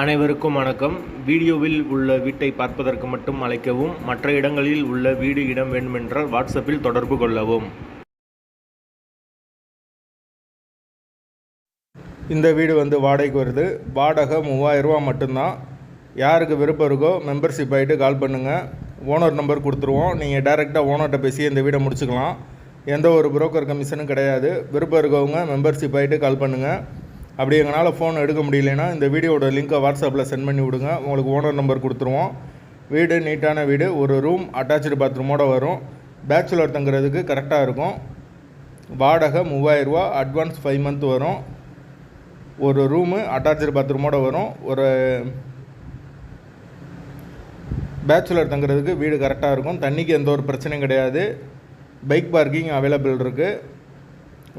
அனைவருக்கும் வணக்கம். வீடியோவில் உள்ள வீட்டை பார்ப்பதற்கு மட்டும் அழைக்கவும். மற்ற இடங்களில் உள்ள வீடு இடம் வேண்டுமென்றால் வாட்ஸ்அப்பில் தொடர்பு கொள்ளவும். இந்த வீடு வாடகைக்கு வருது. வாடகை 3000 ரூபா மட்டும்தான். யாருக்கு விருப்பம் இருக்கோ மெம்பர்ஷிப் ஆகிட்டு கால் பண்ணுங்கள். ஓனர் நம்பர் கொடுத்துருவோம். நீங்கள் டைரெக்டாக ஓனர்கிட்ட பேசி இந்த வீடை முடிச்சுக்கலாம். எந்த ஒரு புரோக்கர் கமிஷனும் கிடையாது. விருப்பம் இருக்கவங்க மெம்பர்ஷிப் ஆகிட்டு கால் பண்ணுங்கள். அப்படி எங்களால் ஃபோன் எடுக்க முடியலைன்னா இந்த வீடியோட லிங்க்கை வாட்ஸ்அப்பில் சென்ட் பண்ணி விடுங்க. உங்களுக்கு ஓனர் நம்பர் கொடுத்துருவோம். வீடு நீட்டான வீடு. ஒரு ரூம் அட்டாச்சு பாத்ரூமோடு வரும். பேச்சுலர் தங்குறதுக்கு கரெக்டாக இருக்கும். வாடகை 3000 ரூபா. அட்வான்ஸ் 5 மந்த் வரும். ஒரு ரூமு அட்டாச்சு பாத்ரூமோடு வரும். ஒரு பேச்சுலர் தங்குறதுக்கு வீடு கரெக்டாக இருக்கும். தண்ணிக்கு எந்த ஒரு பிரச்சனையும் கிடையாது. பைக் பார்க்கிங் அவைலபிள் இருக்குது.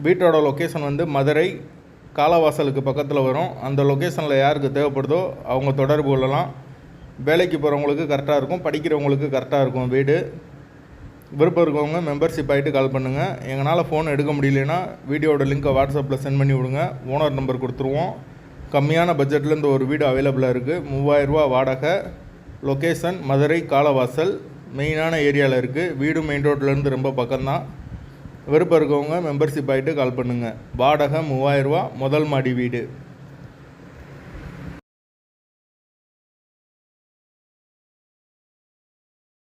வீட்டோட லொக்கேஷன் மதுரை காலவாசலுக்கு பக்கத்தில் வரும். அந்த லொக்கேஷனில் யாருக்கு தேவைப்படுதோ அவங்க தொடர்பு கொள்ளலாம். வேலைக்கு போகிறவங்களுக்கு கரெக்டாக இருக்கும். படிக்கிறவங்களுக்கு கரெக்டாக இருக்கும் வீடு. விருப்பம் இருக்கவங்க மெம்பர்ஷிப் ஆகிட்டு கால் பண்ணுங்கள். எங்களால் ஃபோன் எடுக்க முடியலன்னா வீடியோட லிங்க்கை வாட்ஸ்அப்பில் சென்ட் பண்ணி விடுங்க. ஓனர் நம்பர் கொடுத்துருவோம். கம்மியான பட்ஜெட்டில் இந்த ஒரு வீடு அவைலபிளாக இருக்குது. 3000 ரூபா வாடகை. லொக்கேஷன் மதுரை காலவாசல். மெயினான ஏரியாவில் இருக்குது. வீடு மெயின் ரோட்லேருந்து ரொம்ப பக்கம்தான். விருப்பம் இருக்கவங்க மெம்பர்ஷிப் ஆகிட்டு கால் பண்ணுங்கள். வாடகை 3000 ரூபா. முதல் மாடி வீடு.